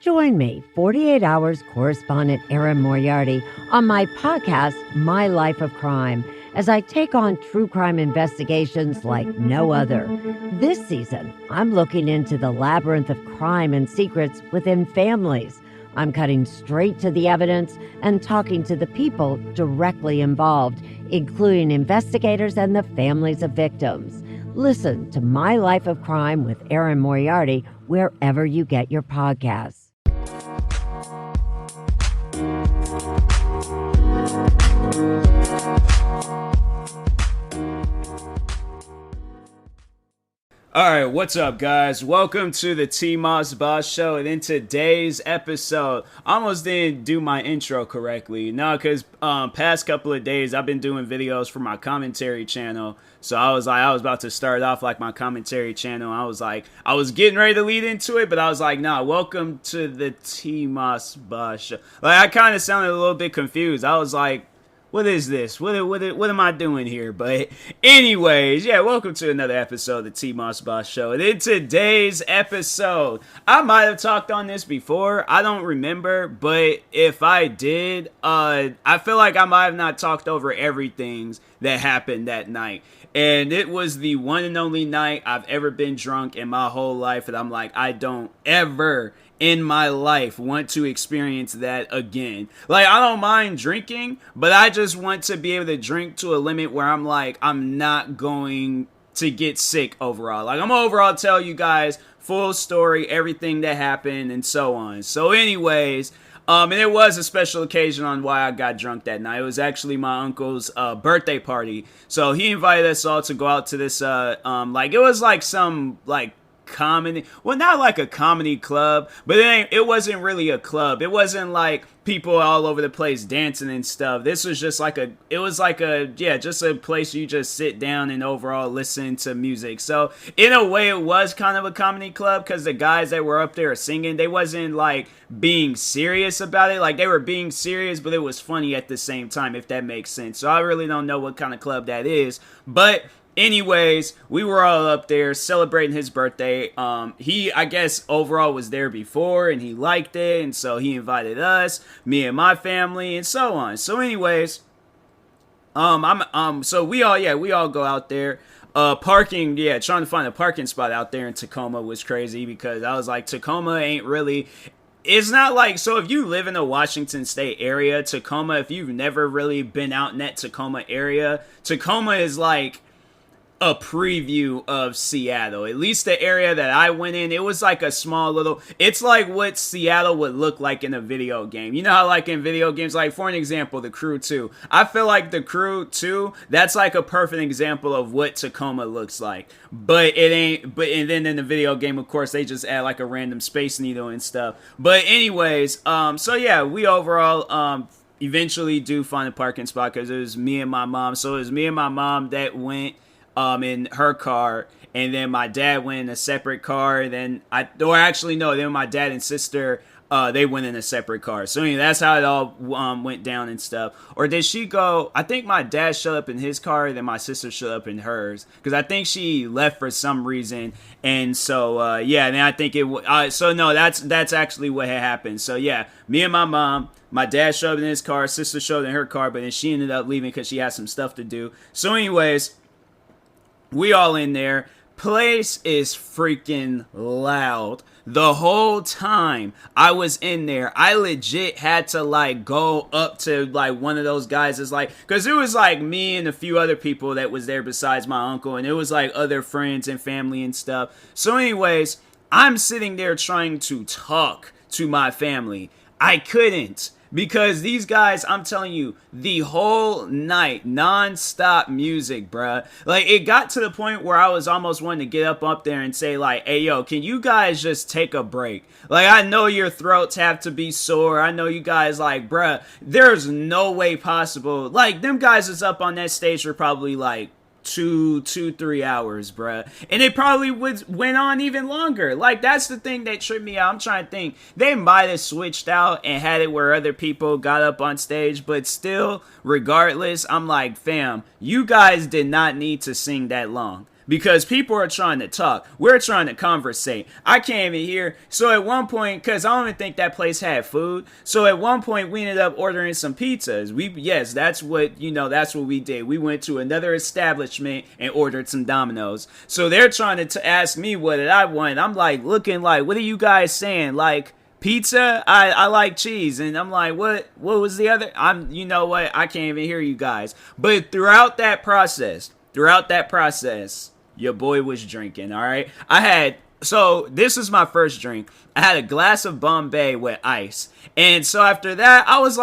Join me, 48 Hours correspondent Erin Moriarty, on my podcast, My Life of Crime, as I take on true crime investigations like no other. This season, I'm looking into the labyrinth of crime and secrets within families. I'm cutting straight to the evidence and talking to the people directly involved, including investigators and the families of victims. Listen to My Life of Crime with Erin Moriarty wherever you get your podcasts. Alright, what's up guys? Welcome to the TMossBoss show, and in today's episode, I almost didn't do my intro correctly. No, because past couple of days I've been doing videos for my commentary channel. So I was about to start off like my commentary channel. I was getting ready to lead into it, but I was like, nah, welcome to the TMossBoss show. Like, I kind of sounded a little bit confused. I was like, what is this? What am I doing here? But anyways, yeah, welcome to another episode of the TMossBoss show. And in today's episode, I might have talked on this before. I don't remember, but if I did, I feel like I might have not talked over everything that happened that night. And it was the one and only night I've ever been drunk in my whole life. And I'm like, I don't ever in my life want to experience that again. Like, I don't mind drinking, but I just want to be able to drink to a limit where I'm like, I'm not going to get sick overall. Like, I'm overall tell you guys full story, everything that happened and so on. So anyways, and it was a special occasion on why I got drunk that night. It was actually my uncle's birthday party. So he invited us all to go out to this, it was like some, like, comedy, well, not like a comedy club, but it wasn't really a club. It wasn't like people all over the place dancing and stuff. This was just like just a place you just sit down and overall listen to music. So in a way it was kind of a comedy club, because the guys that were up there singing, they wasn't like being serious about it. Like, they were being serious, but it was funny at the same time, if that makes sense. So I really don't know what kind of club that is, but anyways, we were all up there celebrating his birthday. He, I guess, overall was there before, and he liked it, and so he invited us, me and my family, and so on. So anyways, so we all go out there. Trying to find a parking spot out there in Tacoma was crazy, because I was like, Tacoma ain't really... It's not like, so if you live in the Washington State area, Tacoma, if you've never really been out in that Tacoma area, Tacoma is like a preview of Seattle. At least the area that I went in, it was like a small little, it's like what Seattle would look like in a video game. You know how like in video games, like for an example, The Crew 2. I feel like The Crew 2, that's like a perfect example of what Tacoma looks like. But it ain't, and then in the video game, of course, they just add like a random Space Needle and stuff. But anyways, so yeah, we overall, eventually do find a parking spot, because it was me and my mom. So it was me and my mom that went in her car, and then my dad went in a separate car, then my dad and sister, they went in a separate car. So anyway, that's how it all went down and stuff. Or did she go, I think my dad showed up in his car, then my sister showed up in hers, because I think she left for some reason, and so, and then I think that's actually what had happened. So yeah, me and my mom, my dad showed up in his car, sister showed up in her car, but then she ended up leaving because she had some stuff to do. So anyways, we all in there. Place is freaking loud. The whole time I was in there, I legit had to like go up to like one of those guys is like, because it was like me and a few other people that was there besides my uncle, and it was like other friends and family and stuff. So anyways, I'm sitting there trying to talk to my family. I couldn't. Because these guys, I'm telling you, the whole night, non-stop music, bruh. Like, it got to the point where I was almost wanting to get up there and say, like, hey, yo, can you guys just take a break? Like, I know your throats have to be sore. I know you guys, like, bruh, there's no way possible. Like, them guys is up on that stage for probably, like, 3 hours, bruh. And it probably went on even longer. Like, that's the thing that tripped me out. I'm trying to think. They might have switched out and had it where other people got up on stage, but still, regardless, I'm like, fam, you guys did not need to sing that long. because people are trying to talk. We're trying to conversate. I can't even hear. So at one point, because I don't even think that place had food. So at one point, we ended up ordering some pizzas. Yes, that's what we did. We went to another establishment and ordered some Domino's. So they're trying to ask me what did I want. I'm like looking like, what are you guys saying? Like, pizza? I like cheese. And I'm like, what was the other? You know what? I can't even hear you guys. But throughout that process, your boy was drinking, all right? So this is my first drink. I had a glass of Bombay with ice. And so after that, I was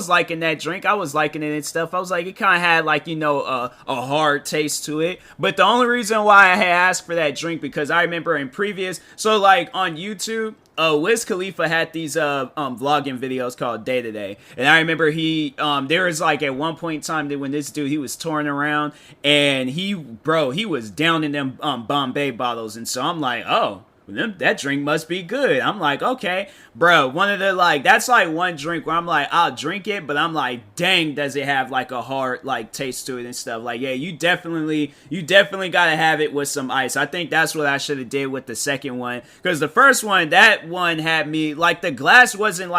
liking that drink. I was liking it and stuff. I was like, it kind of had like, a hard taste to it. But the only reason why I had asked for that drink, because I remember in previous, so like on YouTube, Wiz Khalifa had these vlogging videos called Day to Day, and I remember there was like at one point in time that when this dude, he was touring around and he was down in them Bombay bottles, and so I'm like, oh, that drink must be good. I'm like, okay, bro, that's like one drink where I'm like, I'll drink it, but I'm like, dang, does it have like a hard like taste to it and stuff. Like, yeah, you definitely gotta have it with some ice. I think that's what I should have did with the second one, because the first one, that one had me like, the glass wasn't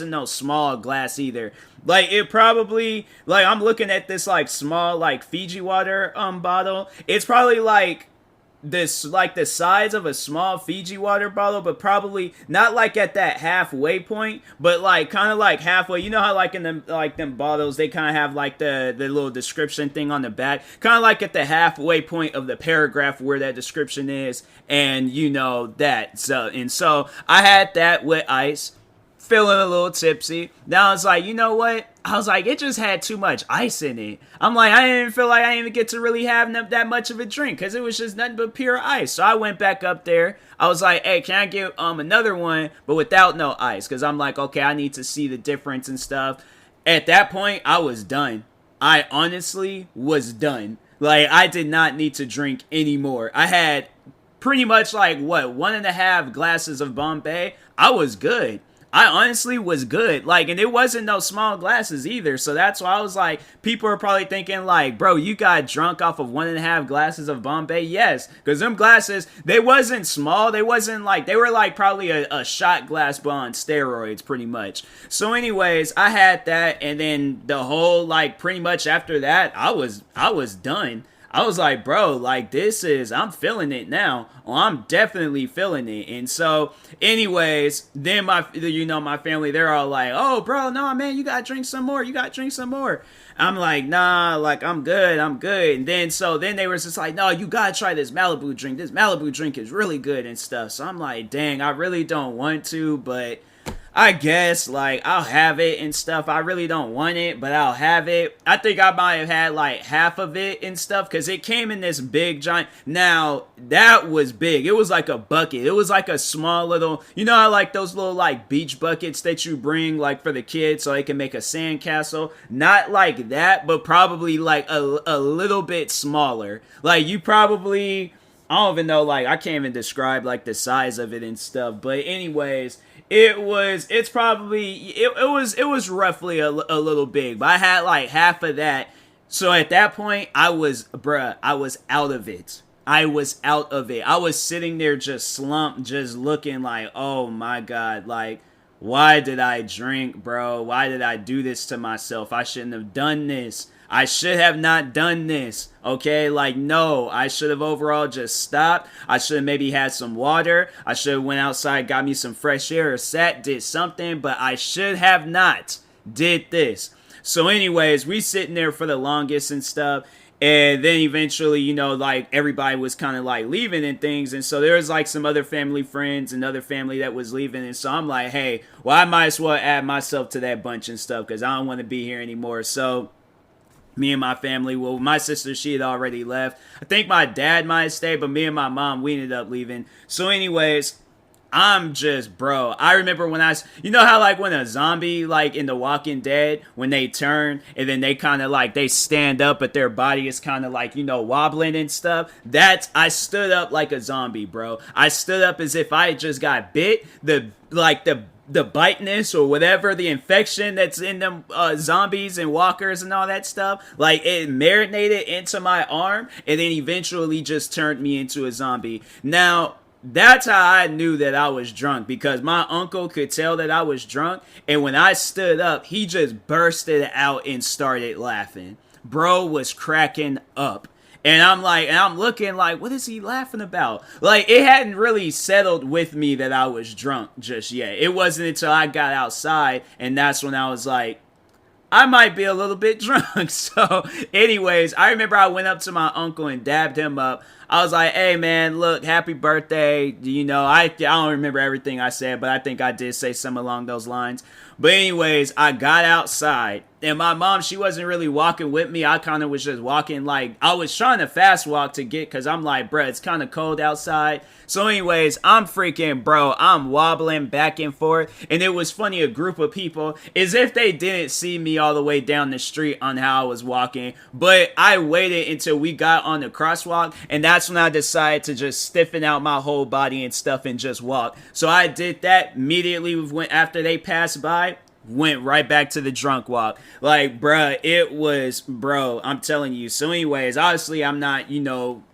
no small glass either. Like, it probably, like, I'm looking at this like small like Fiji water bottle. It's probably like the size of a small Fiji water bottle, but probably not like at that halfway point, but like kind of like halfway. You know how like in them bottles, they kind of have like the little description thing on the back, kind of like at the halfway point of the paragraph where that description is, and that. So I had that with ice, feeling a little tipsy. Now I was like, you know what? I was like, it just had too much ice in it. I'm like, I didn't even feel like I didn't even get to really have that much of a drink, because it was just nothing but pure ice. So I went back up there. I was like, hey, can I get another one, but without no ice? Because I'm like, okay, I need to see the difference and stuff. At that point, I was done. I honestly was done. Like, I did not need to drink anymore. I had pretty much like, 1.5 glasses of Bombay. I was good. I honestly was good. Like, and it wasn't no small glasses either. So that's why I was like, people are probably thinking like, bro, you got drunk off of 1.5 glasses of Bombay? Yes. Because them glasses, they wasn't small. They wasn't like, they were like probably a shot glass, but on steroids pretty much. So anyways, I had that. And then the whole, like, pretty much after that, I was done. I was like, bro, like, I'm feeling it now. Oh, I'm definitely feeling it. And so, anyways, then my family, they're all like, oh, bro, no, man, you gotta drink some more. I'm like, nah, like, I'm good. And then they were just like, no, you gotta try this Malibu drink. This Malibu drink is really good and stuff. So I'm like, dang, I really don't want to, but I guess, like, I'll have it and stuff. I really don't want it, but I'll have it. I think I might have had, like, half of it and stuff, because it came in this big giant. Now, that was big. It was like a bucket. It was like a small little, how, like, those little, like, beach buckets that you bring, like, for the kids so they can make a sandcastle? Not like that, but probably, like, a little bit smaller. Like, you probably, I don't even know, like, I can't even describe, like, the size of it and stuff. But anyways, it was roughly a little big, but I had like half of that. So at that point, I was out of it. I was sitting there just slumped, just looking like, oh my God, like, why did I drink, bro? Why did I do this to myself? I shouldn't have done this. I should have not done this, okay? Like, no, I should have overall just stopped. I should have maybe had some water. I should have went outside, got me some fresh air, or sat, did something, but I should have not did this. So anyways, we sitting there for the longest and stuff, and then eventually, like, everybody was kind of like leaving and things, and so there was like some other family friends and other family that was leaving, and so I'm like, hey, well, I might as well add myself to that bunch and stuff, because I don't want to be here anymore. So me and my family, well, my sister, she had already left. I think my dad might have stayed, but me and my mom, we ended up leaving. So anyways, I'm just, bro, I remember when how like when a zombie, like in The Walking Dead, when they turn and then they kind of like, they stand up, but their body is kind of like, wobbling and stuff. I stood up like a zombie, bro. I stood up as if I just got bit. The the biteness or whatever, the infection that's in them zombies and walkers and all that stuff, like it marinated into my arm and then eventually just turned me into a zombie. Now, that's how I knew that I was drunk, because my uncle could tell that I was drunk, and when I stood up, he just bursted out and started laughing. Bro was cracking up. And I'm looking like, what is he laughing about? Like, it hadn't really settled with me that I was drunk just yet. It wasn't until I got outside, and that's when I was like, I might be a little bit drunk. So, anyways, I remember I went up to my uncle and dabbed him up. I was like, hey, man, look, happy birthday. You know, I don't remember everything I said, but I think I did say something along those lines. But anyways, I got outside, and my mom, she wasn't really walking with me. I kind of was just walking, like, I was trying to fast walk to get, because I'm like, bruh, it's kind of cold outside. So anyways, I'm wobbling back and forth, and it was funny, a group of people, as if they didn't see me all the way down the street on how I was walking, but I waited until we got on the crosswalk, and that's when I decided to just stiffen out my whole body and stuff and just walk. So I did that immediately after they passed by. Went right back to the drunk walk. Like, I'm telling you. So anyways, obviously I'm not,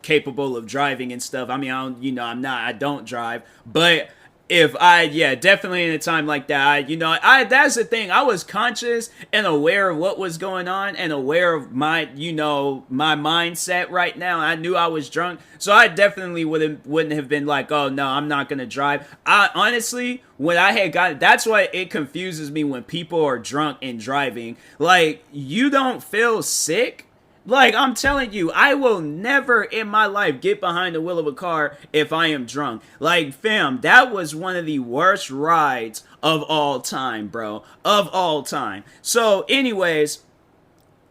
capable of driving and stuff. I mean, I don't drive, but definitely in a time like that, that's the thing. I was conscious and aware of what was going on and aware of my, my mindset right now. I knew I was drunk. So I definitely wouldn't have been like, oh no, I'm not going to drive. Honestly, when I had got, that's why it confuses me when people are drunk and driving. Like, you don't feel sick. Like, I'm telling you, I will never in my life get behind the wheel of a car if I am drunk. Like, fam, that was one of the worst rides of all time, bro. Of all time. So, anyways,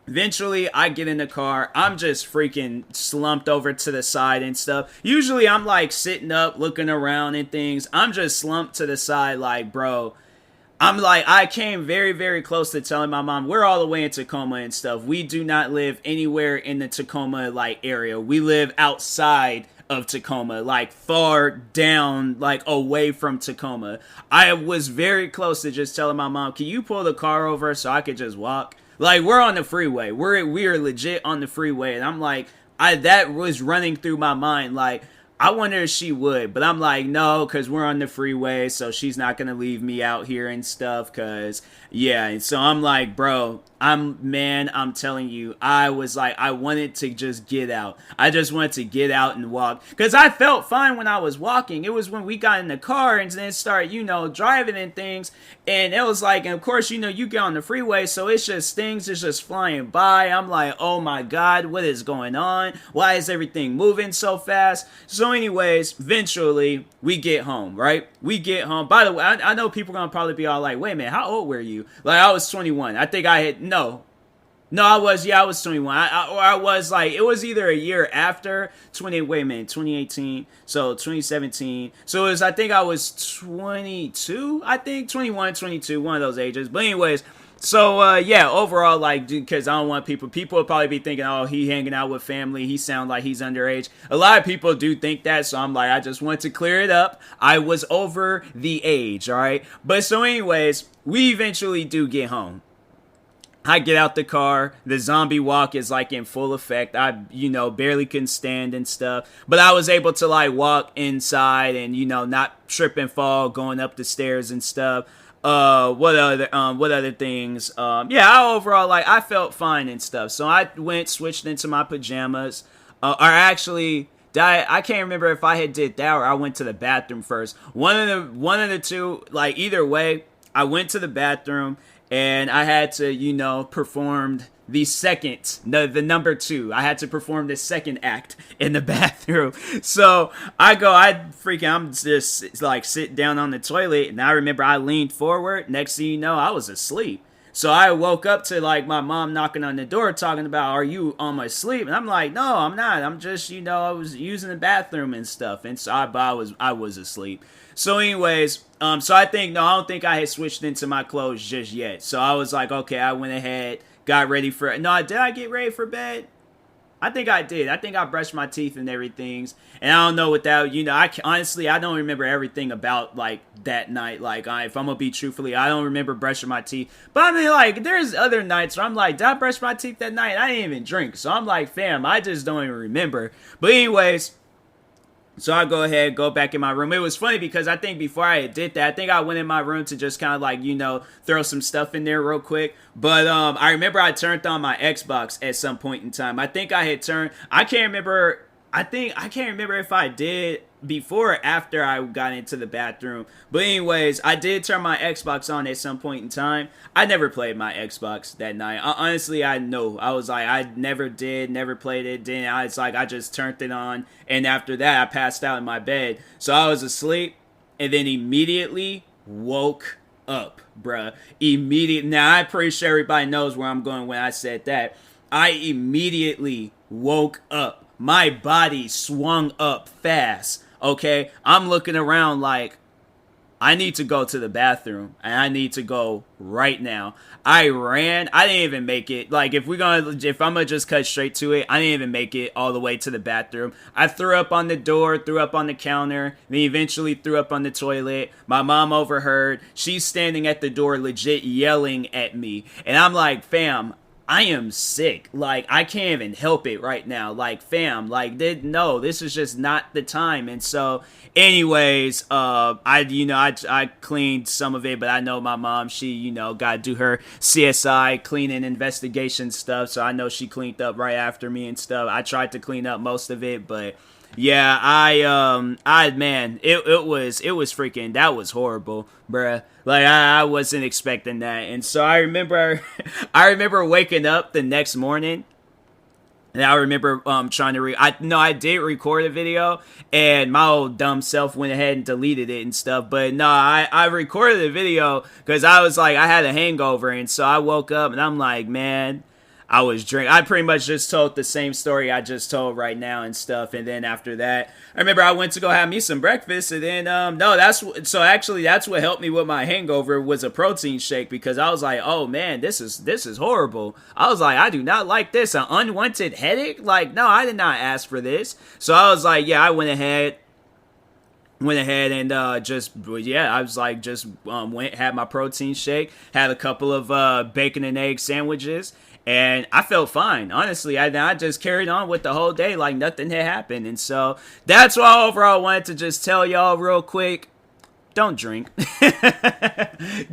eventually I get in the car. I'm just freaking slumped over to the side and stuff. Usually I'm like sitting up, looking around and things. I'm just slumped to the side like, bro, I came very, very close to telling my mom, we're all the way in Tacoma and stuff. We do not live anywhere in the Tacoma, area. We live outside of Tacoma, far down, away from Tacoma. I was very close to just telling my mom, can you pull the car over so I could just walk? We're on the freeway. We are legit on the freeway. And I'm like, that was running through my mind, I wonder if she would, but I'm like, no, because we're on the freeway, so she's not going to leave me out here and stuff, because, yeah, and so I'm like, bro, I'm telling you, I was like, I wanted to just get out. I just wanted to get out and walk, because I felt fine when I was walking. It was when we got in the car and then start, driving and things, and it was like, and of course, you get on the freeway, so it's just, things is just flying by. I'm like, oh my God, what is going on? Why is everything moving so fast? So anyways, eventually, we get home, right? We get home. By the way, I know people are going to probably be all like, wait a minute, how old were you? I was 21. I think I had, no, I was 21. I was it was either a year after 2018, so 2017. So it was, I think I was 22, 21, 22, one of those ages. But anyways, so, overall, dude, because I don't want people will probably be thinking, oh, he hanging out with family, he sounds like he's underage. A lot of people do think that, so I'm like, I just want to clear it up. I was over the age, all right? But so anyways, we eventually do get home. I get out the car, the zombie walk is in full effect. I, barely can stand and stuff. But I was able to walk inside and, not trip and fall going up the stairs and stuff. What other things? Overall, I felt fine and stuff. So I switched into my pajamas. Or actually, I can't remember if I had did that or I went to the bathroom first. One of the two, either way, I went to the bathroom and I had to, perform the number 2. I had to perform the second act in the bathroom. So I'm just sitting down on the toilet, and I remember I leaned forward. Next thing you know, I was asleep. So I woke up to my mom knocking on the door talking about, are you almost asleep? And I'm like, no, I'm not. I'm just, I was using the bathroom and stuff. And so I was asleep. So anyways, so I don't think I had switched into my clothes just yet. So I was like, okay, I went ahead, got ready for, no, did I get ready for bed? I think I did. I think I brushed my teeth and everything. And I don't know without, honestly, I don't remember everything about, like, that night. Like, if I'm going to be truthfully, I don't remember brushing my teeth. But I mean, like, there's other nights where I'm like, did I brush my teeth that night? I didn't even drink. So I'm like, fam, I just don't even remember. But anyways, so I go back in my room. It was funny because I think before I did that, I think I went in my room to just kind of like, throw some stuff in there real quick. But I remember I turned on my Xbox at some point in time. I think I had turned, I can't remember if I did before or after I got into the bathroom. But anyways, I did turn my Xbox on at some point in time. I never played my Xbox that night. Honestly, I know. I was like, I never played it. Then I just turned it on. And after that, I passed out in my bed. So I was asleep and then immediately woke up, bruh. Now, I'm pretty sure everybody knows where I'm going when I said that. I immediately woke up. My body swung up fast, okay? I'm looking around like, I need to go to the bathroom, and I need to go right now. I ran. I didn't even make it. Like, if I'm gonna just cut straight to it, I didn't even make it all the way to the bathroom. I threw up on the door, threw up on the counter, then eventually threw up on the toilet. My mom overheard. She's standing at the door legit yelling at me, and I'm like, fam, I am sick. Like, I can't even help it right now. Like, fam, like, no, this is just not the time. And so, anyways, I cleaned some of it, but I know my mom, she, got to do her CSI cleaning investigation stuff. So I know she cleaned up right after me and stuff. I tried to clean up most of it, but yeah, it was freaking, that was horrible, bruh. Like, I wasn't expecting that. And so I remember waking up the next morning. And I remember trying to I did record a video, and my old dumb self went ahead and deleted it and stuff. But no, I recorded a video because I was like, I had a hangover, and so I woke up and I'm like, man, I was drinking. I pretty much just told the same story I just told right now and stuff. And then after that, I remember I went to go have me some breakfast. And then, that's what helped me with my hangover was a protein shake, because I was like, oh man, this is horrible. I was like, I do not like this. An unwanted headache? Like, no, I did not ask for this. So I was like, yeah, I went ahead and had my protein shake, had a couple of bacon and egg sandwiches, and I felt fine. Honestly, I just carried on with the whole day like nothing had happened. And so that's why overall I wanted to just tell y'all real quick, don't drink.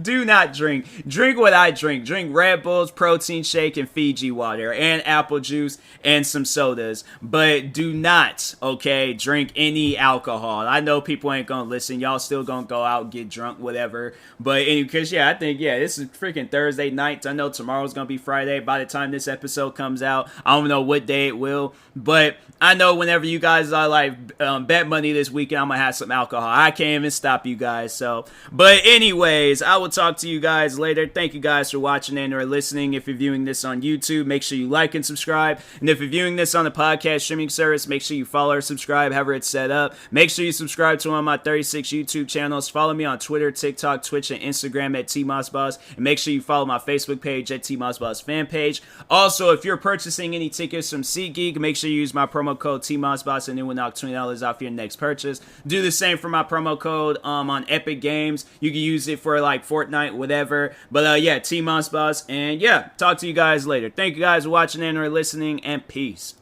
Do not drink. Drink what I drink. Drink Red Bulls, protein shake, and Fiji water, and apple juice, and some sodas. But do not, okay, drink any alcohol. I know people ain't gonna listen. Y'all still gonna go out, get drunk, whatever. But because, I think, this is freaking Thursday night. I know tomorrow's gonna be Friday by the time this episode comes out. I don't know what day it will. But I know whenever you guys are like, bet money this weekend, I'm gonna have some alcohol. I can't even stop you guys. So, but anyways, I will talk to you guys later. Thank you guys for watching and or listening. If you're viewing this on YouTube, make sure you like and subscribe. And if you're viewing this on the podcast streaming service, make sure you follow or subscribe, however it's set up. Make sure you subscribe to one of my 36 YouTube channels. Follow me on Twitter, TikTok, Twitch, and Instagram at TMossBoss. And make sure you follow my Facebook page at TMossBoss fan page. Also, if you're purchasing any tickets from SeatGeek, make sure you use my promo code TMossBoss and it will knock $20 off your next purchase. Do the same for my promo code on Epic Games. You can use it for like Fortnite, whatever. But TMossBoss. And talk to you guys later. Thank you guys for watching and or listening, and peace.